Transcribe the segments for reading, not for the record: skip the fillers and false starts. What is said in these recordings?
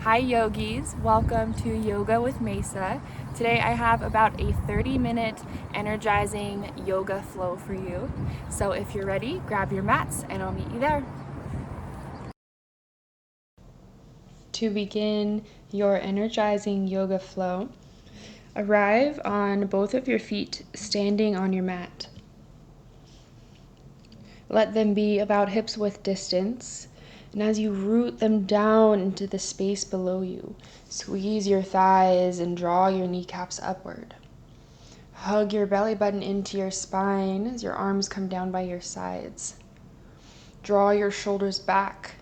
Hi yogis, welcome to Yoga with Mesa. Today I have about a 30-minute energizing yoga flow for you. So if you're ready, grab your mats and I'll meet you there. To begin your energizing yoga flow, arrive on both of your feet standing on your mat. Let them be about hips width distance. And as you root them down into the space below you, squeeze your thighs and draw your kneecaps upward. Hug your belly button into your spine as your arms come down by your sides. Draw your shoulders back.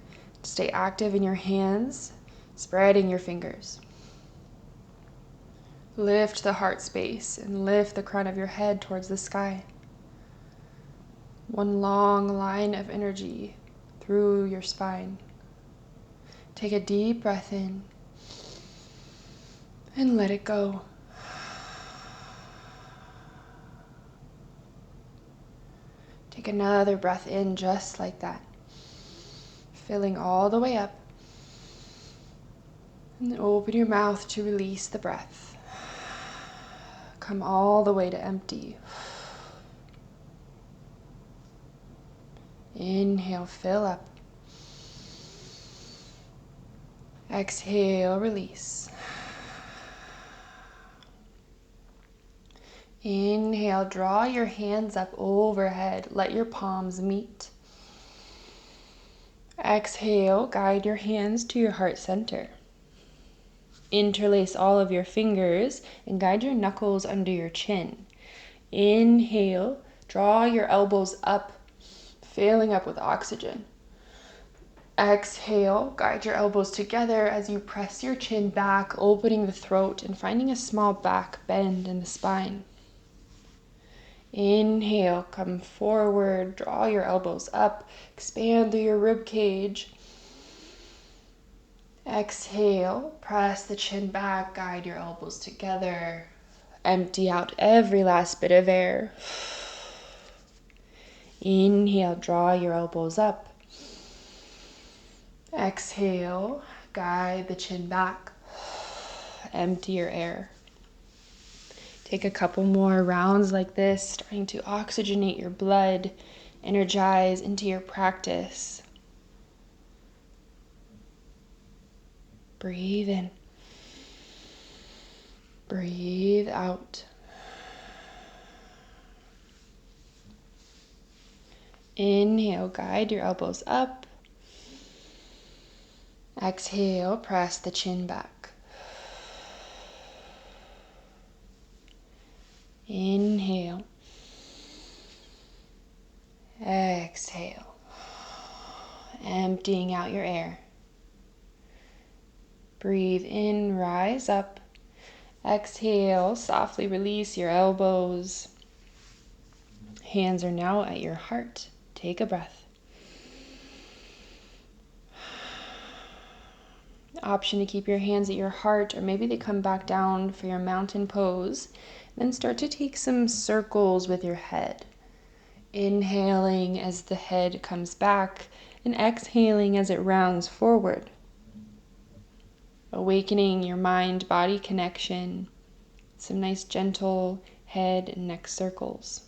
Stay active in your hands, spreading your fingers. Lift the heart space and lift the crown of your head towards the sky. One long line of energy through your spine. Take a deep breath in and let it go. Take another breath in just like that, filling all the way up. And then open your mouth to release the breath. Come all the way to empty. Inhale, fill up. Exhale, release. Inhale, draw your hands up overhead. Let your palms meet. Exhale, guide your hands to your heart center. Interlace all of your fingers and guide your knuckles under your chin. Inhale, draw your elbows up, filling up with oxygen. Exhale, guide your elbows together as you press your chin back, opening the throat and finding a small back bend in the spine. Inhale, come forward, draw your elbows up, expand through your rib cage. Exhale, press the chin back, guide your elbows together. Empty out every last bit of air. Inhale, draw your elbows up. Exhale, guide the chin back. Empty your air. Take a couple more rounds like this, starting to oxygenate your blood, energize into your practice. Breathe in. Breathe out. Inhale, guide your elbows up. Exhale, press the chin back. Inhale. Exhale. Emptying out your air. Breathe in, rise up. Exhale, softly release your elbows. Hands are now at your heart. Take a breath. Option to keep your hands at your heart, or maybe they come back down for your mountain pose. Then start to take some circles with your head. Inhaling as the head comes back and exhaling as it rounds forward. Awakening your mind-body connection. Some nice gentle head and neck circles.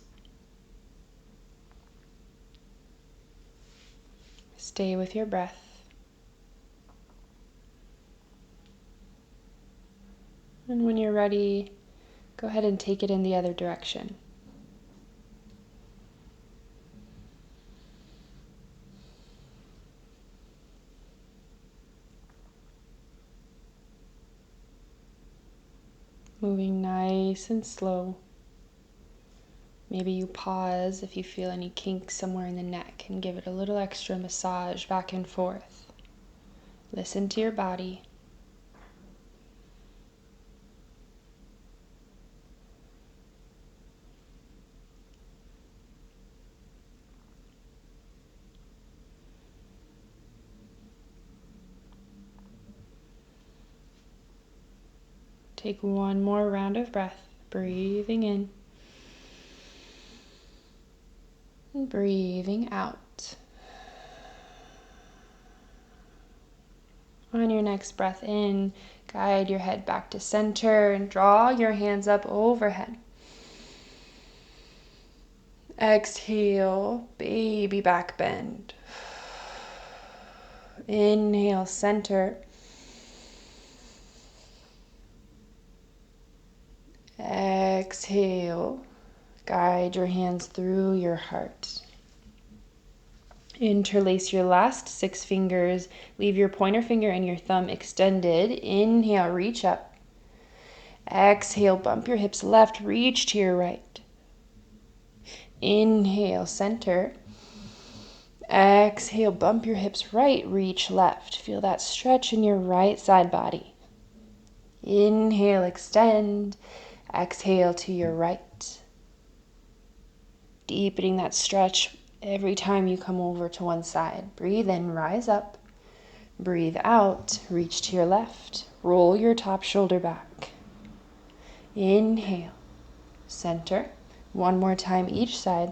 Stay with your breath. And when you're ready, go ahead and take it in the other direction. Moving nice and slow. Maybe you pause if you feel any kinks somewhere in the neck and give it a little extra massage back and forth. Listen to your body. Take one more round of breath, breathing in and breathing out. On your next breath in, guide your head back to center and draw your hands up overhead. Exhale, baby back bend. Inhale, center. Exhale, guide your hands through your heart. Interlace your last 6 fingers. Leave your pointer finger and your thumb extended. Inhale, reach up. Exhale, bump your hips left, reach to your right. Inhale, center. Exhale, bump your hips right, reach left. Feel that stretch in your right side body. Inhale, extend. Exhale to your right. Deepening that stretch every time you come over to one side. Breathe in, rise up. Breathe out, reach to your left. Roll your top shoulder back. Inhale, center. One more time each side.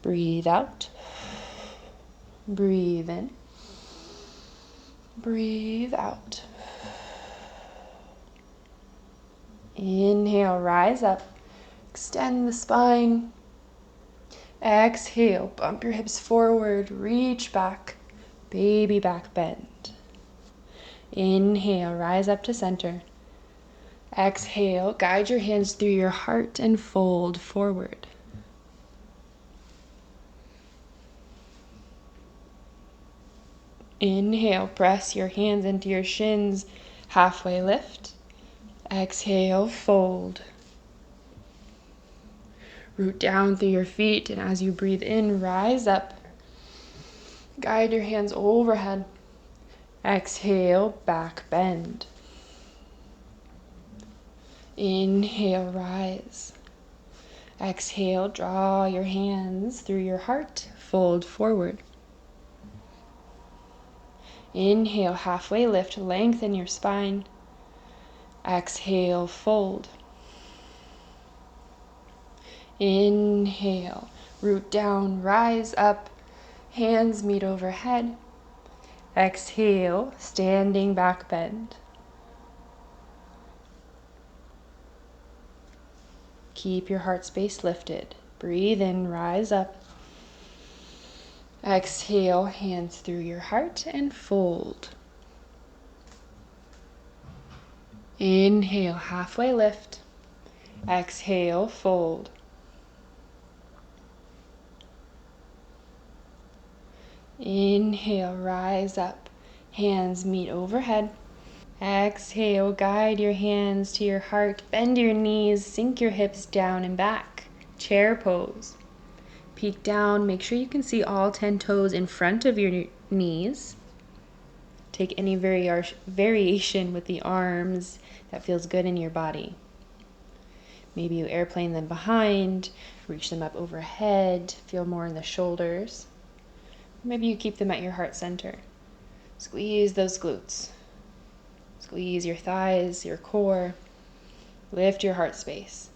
Breathe out. Breathe in. Breathe out. Inhale, rise up. Extend the spine. Exhale, bump your hips forward, reach back. Baby back bend. Inhale, rise up to center. Exhale, guide your hands through your heart and fold forward. Inhale, press your hands into your shins, halfway lift. Exhale, fold. Root down through your feet, and as you breathe in, rise up. Guide your hands overhead. Exhale, back bend. Inhale, rise. Exhale, draw your hands through your heart, fold forward. Inhale, halfway lift, lengthen your spine. Exhale, fold. Inhale, root down, rise up, hands meet overhead. Exhale, standing back bend. Keep your heart space lifted. Breathe in, rise up. Exhale, hands through your heart and fold. Inhale, halfway lift. Exhale, fold. Inhale, rise up. Hands meet overhead. Exhale, guide your hands to your heart. Bend your knees, sink your hips down and back. Chair pose. Peek down, make sure you can see all 10 toes in front of your knees. Take any variation with the arms that feels good in your body. Maybe you airplane them behind, reach them up overhead, feel more in the shoulders. Maybe you keep them at your heart center. Squeeze those glutes. Squeeze your thighs, your core. Lift your heart space.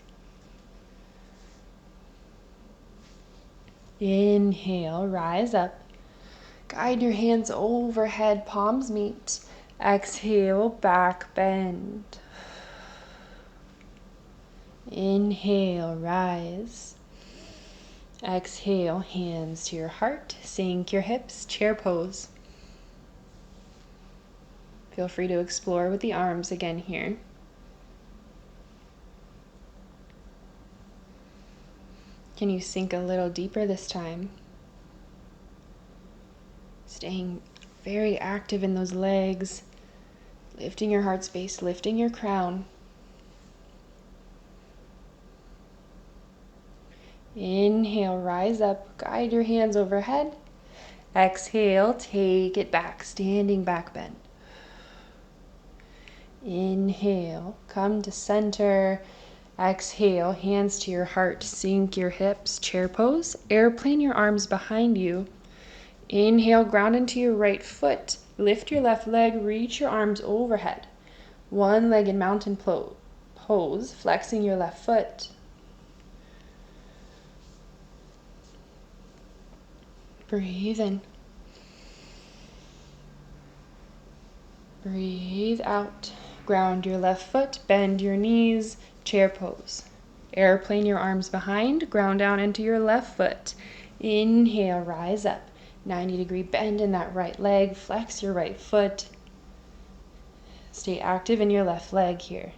Inhale, rise up. Guide your hands overhead, palms meet. Exhale, back bend. Inhale, rise. Exhale, hands to your heart. Sink your hips, chair pose. Feel free to explore with the arms again here. Can you sink a little deeper this time? Staying very active in those legs, lifting your heart space, lifting your crown. Inhale, rise up, guide your hands overhead. Exhale, take it back, standing back bend. Inhale, come to center. Exhale, hands to your heart, sink your hips, chair pose. Airplane your arms behind you. Inhale, ground into your right foot. Lift your left leg, reach your arms overhead. One-legged mountain pose, flexing your left foot. Breathe in. Breathe out. Ground your left foot, bend your knees, chair pose. Airplane your arms behind, ground down into your left foot. Inhale, rise up. 90-degree bend in that right leg, flex your right foot. Stay active in your left leg here.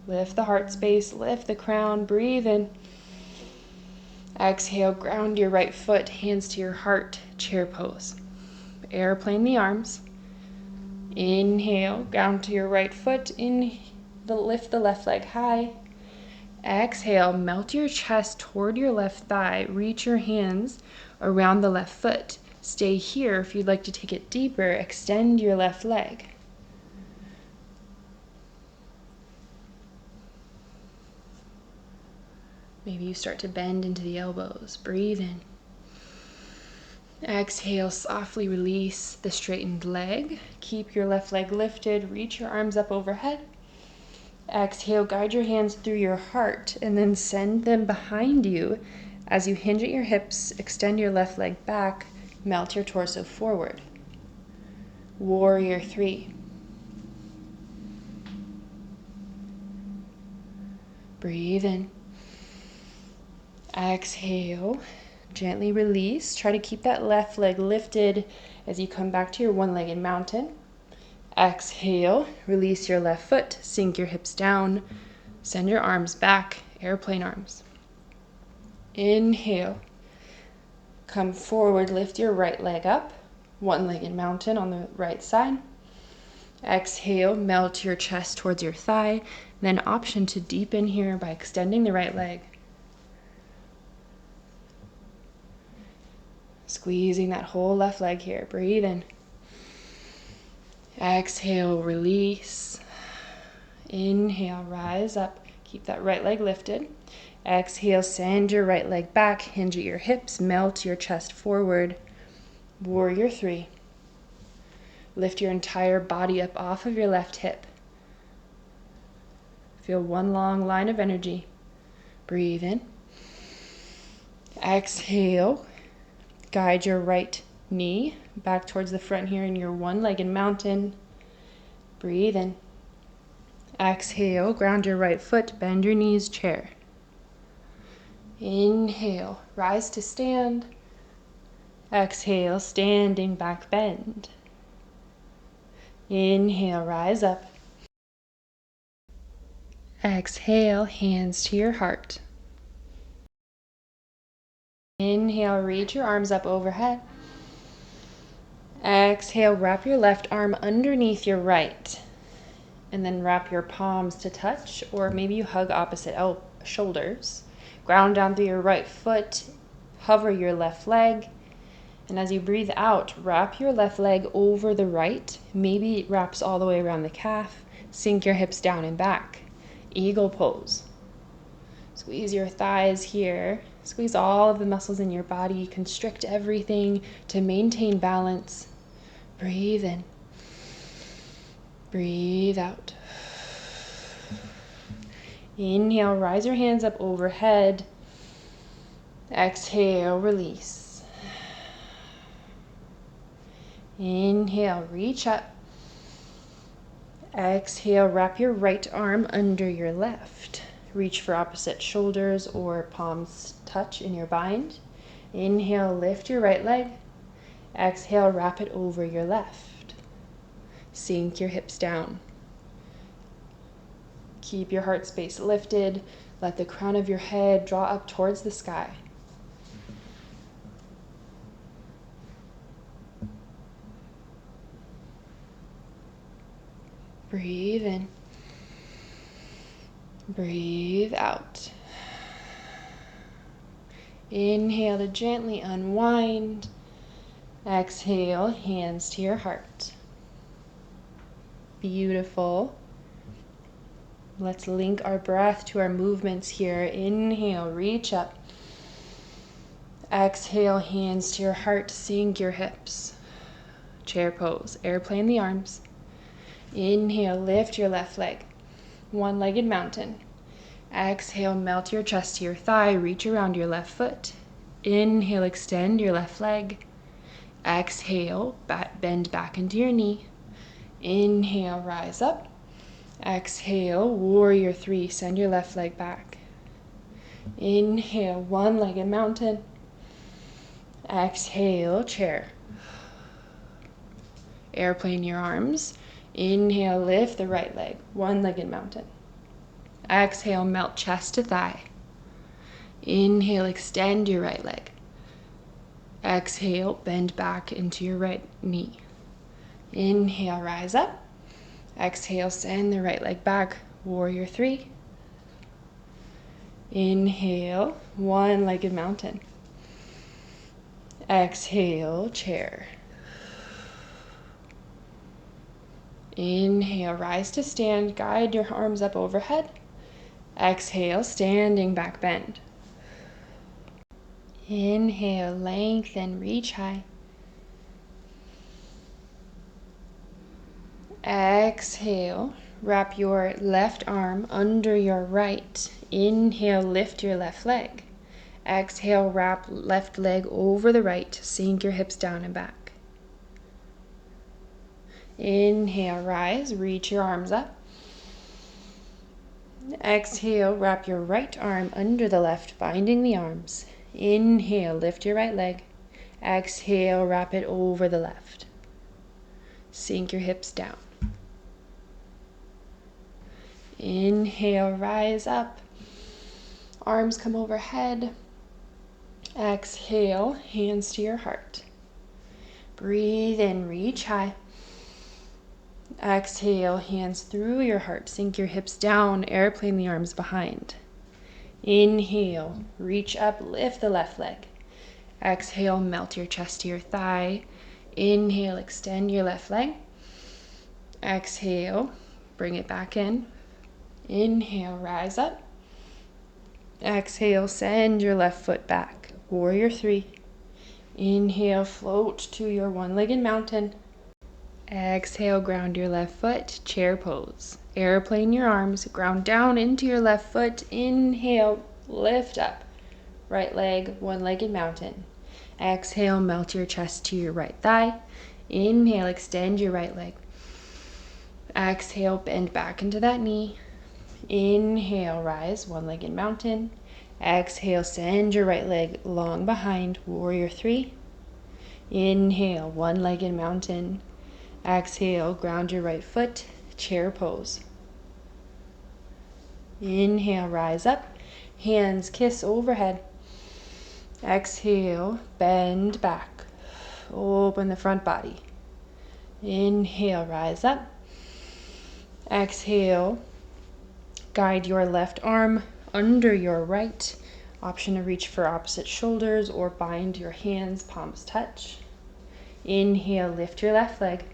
Lift the heart space, lift the crown, breathe in. Exhale, ground your right foot, hands to your heart, chair pose. Airplane the arms. Inhale, ground to your right foot, lift the left leg high. Exhale, melt your chest toward your left thigh, reach your hands around the left foot. Stay here. If you'd like to take it deeper, extend your left leg. Maybe you start to bend into the elbows. Breathe in. Exhale, softly release the straightened leg. Keep your left leg lifted. Reach your arms up overhead. Exhale, guide your hands through your heart and then send them behind you as you hinge at your hips, extend your left leg back, melt your torso forward. Warrior 3. Breathe in. Exhale, gently release. Try to keep that left leg lifted as you come back to your one-legged mountain. Exhale, release your left foot, sink your hips down, send your arms back, airplane arms. Inhale, come forward, lift your right leg up, one-legged mountain on the right side. Exhale, melt your chest towards your thigh, then option to deepen here by extending the right leg. Squeezing that whole left leg here. Breathe in. Exhale, release. Inhale, rise up. Keep that right leg lifted. Exhale, send your right leg back. Hinge at your hips. Melt your chest forward. Warrior 3. Lift your entire body up off of your left hip. Feel one long line of energy. Breathe in. Exhale. Guide your right knee back towards the front here in your one-legged mountain. Breathe in. Exhale, ground your right foot, bend your knees, chair. Inhale, rise to stand. Exhale, standing back bend. Inhale, rise up. Exhale, hands to your heart. Inhale, reach your arms up overhead. Exhale, wrap your left arm underneath your right. And then wrap your palms to touch, or maybe you hug opposite shoulders. Ground down through your right foot. Hover your left leg. And as you breathe out, wrap your left leg over the right. Maybe it wraps all the way around the calf. Sink your hips down and back. Eagle pose. Squeeze your thighs here. Squeeze all of the muscles in your body. Constrict everything to maintain balance. Breathe in. Breathe out. Inhale, rise your hands up overhead. Exhale, release. Inhale, reach up. Exhale, wrap your right arm under your left. Reach for opposite shoulders or palms touch in your bind. Inhale, lift your right leg. Exhale, wrap it over your left. Sink your hips down. Keep your heart space lifted. Let the crown of your head draw up towards the sky. Breathe in. Breathe out. Inhale to gently unwind. Exhale, hands to your heart. Beautiful. Let's link our breath to our movements here. Inhale, reach up. Exhale, hands to your heart, sink your hips. Chair pose, airplane the arms. Inhale, lift your left leg. One-legged mountain. Exhale, melt your chest to your thigh, reach around your left foot. Inhale, extend your left leg. Exhale, bend back into your knee. Inhale, rise up. Exhale, warrior three, send your left leg back. Inhale, one-legged mountain. Exhale, chair. Airplane your arms. Inhale, lift the right leg, one-legged mountain. Exhale, melt chest to thigh. Inhale, extend your right leg. Exhale, bend back into your right knee. Inhale, rise up. Exhale, send the right leg back, warrior three. Inhale, one-legged mountain. Exhale, chair. Inhale, rise to stand, guide your arms up overhead. Exhale, standing back bend. Inhale, lengthen, reach high. Exhale, wrap your left arm under your right. Inhale, lift your left leg. Exhale, wrap left leg over the right. Sink your hips down and back. Inhale, rise, reach your arms up. Exhale, wrap your right arm under the left, binding the arms. Inhale, lift your right leg. Exhale, wrap it over the left. Sink your hips down. Inhale, rise up. Arms come overhead. Exhale, hands to your heart. Breathe in, reach high. Exhale, hands through your heart. Sink your hips down, airplane the arms behind. Inhale, reach up, lift the left leg. Exhale, melt your chest to your thigh. Inhale, extend your left leg. Exhale, bring it back in. Inhale, rise up. Exhale, send your left foot back. Warrior three. Inhale, float to your one-legged mountain. Exhale, ground your left foot, chair pose. Airplane your arms, ground down into your left foot. Inhale, lift up. Right leg, one-legged mountain. Exhale, melt your chest to your right thigh. Inhale, extend your right leg. Exhale, bend back into that knee. Inhale, rise, one-legged mountain. Exhale, send your right leg long behind, warrior three. Inhale, one-legged mountain. Exhale, ground your right foot, chair pose. Inhale, rise up. Hands kiss overhead. Exhale, bend back. Open the front body. Inhale, rise up. Exhale, guide your left arm under your right. Option to reach for opposite shoulders or bind your hands, palms touch. Inhale, lift your left leg.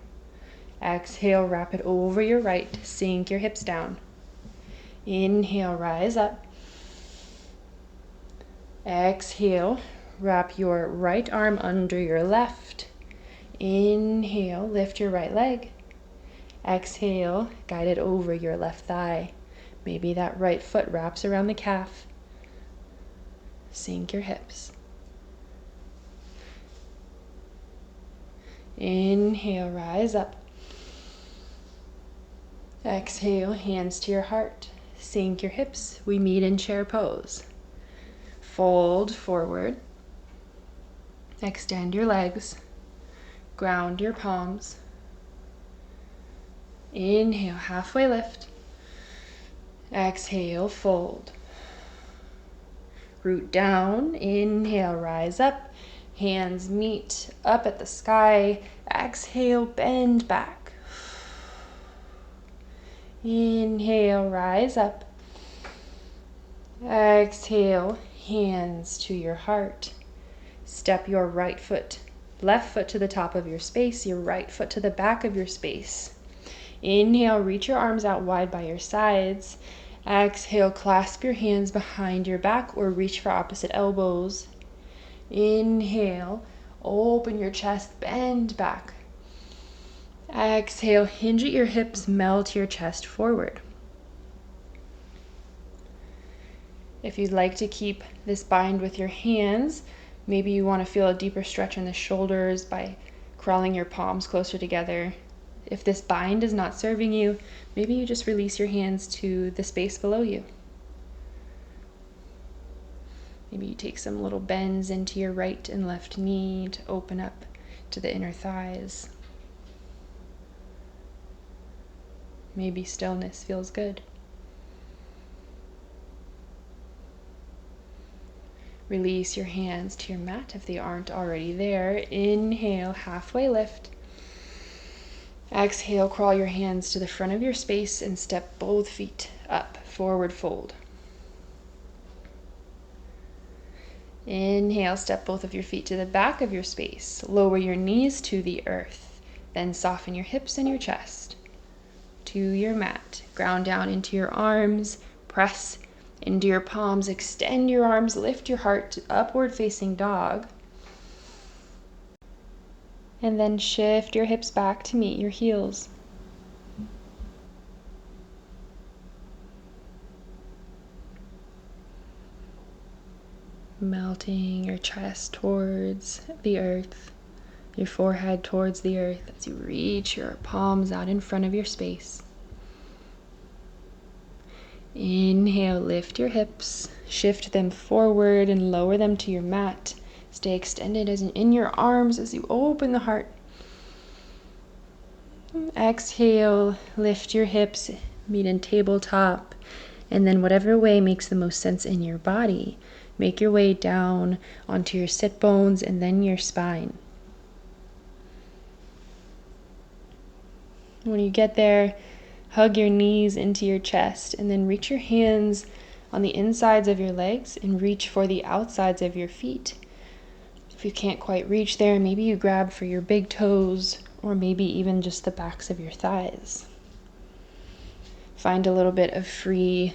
Exhale, wrap it over your right. Sink your hips down. Inhale, rise up. Exhale, wrap your right arm under your left. Inhale, lift your right leg. Exhale, guide it over your left thigh. Maybe that right foot wraps around the calf. Sink your hips. Inhale, rise up. Exhale, hands to your heart. Sink your hips. We meet in chair pose. Fold forward. Extend your legs. Ground your palms. Inhale, halfway lift. Exhale, fold. Root down. Inhale, rise up. Hands meet up at the sky. Exhale, bend back. Inhale, rise up. Exhale, hands to your heart. Step your right foot, left foot to the top of your space, your right foot to the back of your space. Inhale, reach your arms out wide by your sides. Exhale, clasp your hands behind your back or reach for opposite elbows. Inhale, open your chest, bend back. Exhale, hinge at your hips, melt your chest forward. If you'd like to keep this bind with your hands, maybe you want to feel a deeper stretch in the shoulders by crawling your palms closer together. If this bind is not serving you, maybe you just release your hands to the space below you. Maybe you take some little bends into your right and left knee to open up to the inner thighs. Maybe stillness feels good. Release your hands to your mat if they aren't already there. Inhale, halfway lift. Exhale, crawl your hands to the front of your space and step both feet up, forward fold. Inhale, step both of your feet to the back of your space. Lower your knees to the earth. Then soften your hips and your chest to your mat. Ground down into your arms. Press into your palms. Extend your arms. Lift your heart to upward facing dog. And then shift your hips back to meet your heels. Melting your chest towards the earth, your forehead towards the earth as you reach your palms out in front of your space. Inhale, lift your hips, shift them forward and lower them to your mat. Stay extended as in your arms as you open the heart. Exhale, lift your hips, meet in tabletop, and then whatever way makes the most sense in your body. Make your way down onto your sit bones and then your spine. When you get there, hug your knees into your chest and then reach your hands on the insides of your legs and reach for the outsides of your feet. If you can't quite reach there, maybe you grab for your big toes or maybe even just the backs of your thighs. Find a little bit of free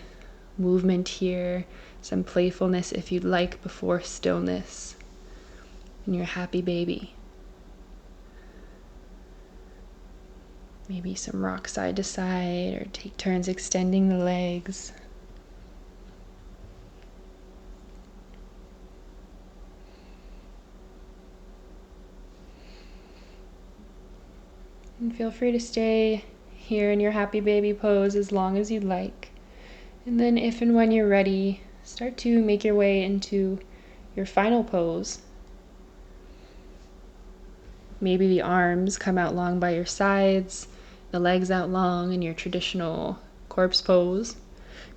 movement here. Some playfulness if you'd like before stillness and your happy baby. Maybe some rock side to side or take turns extending the legs. And feel free to stay here in your happy baby pose as long as you'd like. And then if and when you're ready, start to make your way into your final pose. Maybe the arms come out long by your sides, the legs out long in your traditional corpse pose.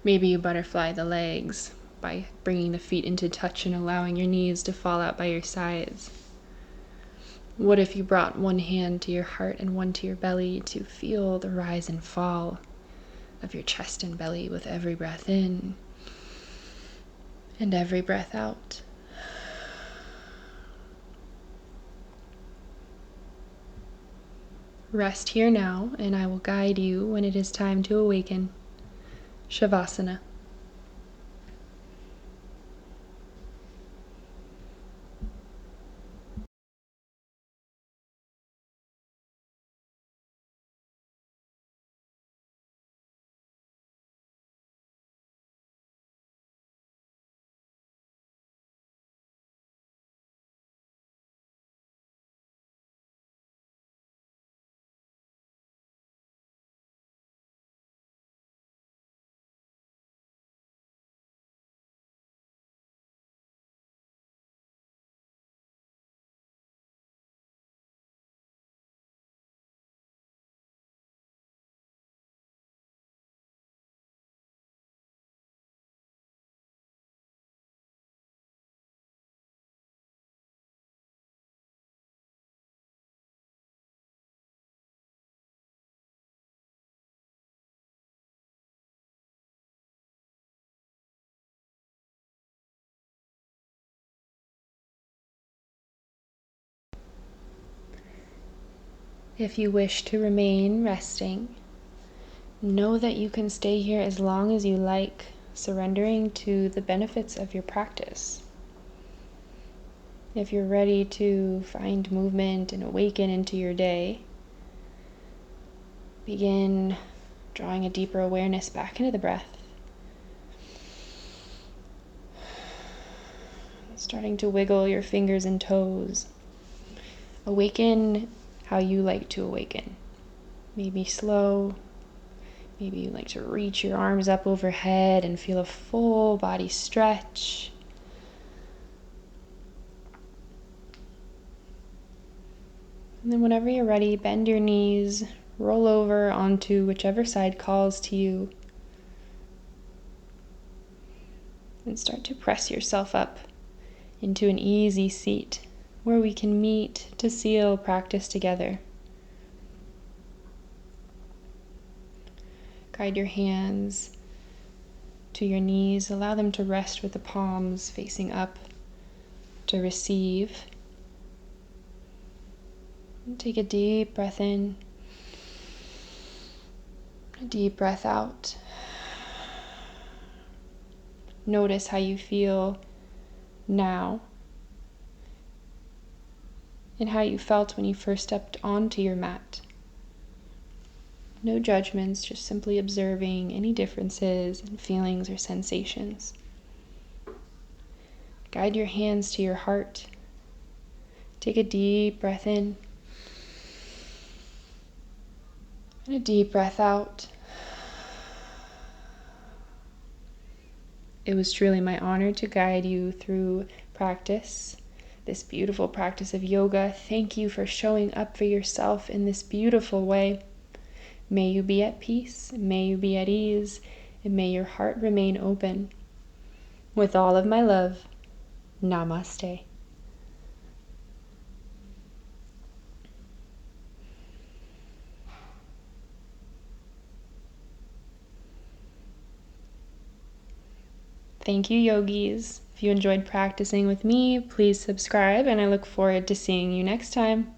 Maybe you butterfly the legs by bringing the feet into touch and allowing your knees to fall out by your sides. What if you brought one hand to your heart and one to your belly to feel the rise and fall of your chest and belly with every breath in and every breath out? Rest here now, and I will guide you when it is time to awaken. Savasana. If you wish to remain resting, know that you can stay here as long as you like, surrendering to the benefits of your practice. If you're ready to find movement and awaken into your day, begin drawing a deeper awareness back into the breath. Starting to wiggle your fingers and toes. Awaken how you like to awaken. Maybe slow. Maybe you like to reach your arms up overhead and feel a full body stretch. And then whenever you're ready, bend your knees, roll over onto whichever side calls to you, and start to press yourself up into an easy seat where we can meet to seal practice together. Guide your hands to your knees. Allow them to rest with the palms facing up to receive. And take a deep breath in, a deep breath out. Notice how you feel now and how you felt when you first stepped onto your mat. No judgments, just simply observing any differences in feelings or sensations. Guide your hands to your heart. Take a deep breath in and a deep breath out. It was truly my honor to guide you through practice, this beautiful practice of yoga. Thank you for showing up for yourself in this beautiful way. May you be at peace, may you be at ease, and may your heart remain open. With all of my love, Namaste. Thank you, yogis. If you enjoyed practicing with me, please subscribe, and I look forward to seeing you next time.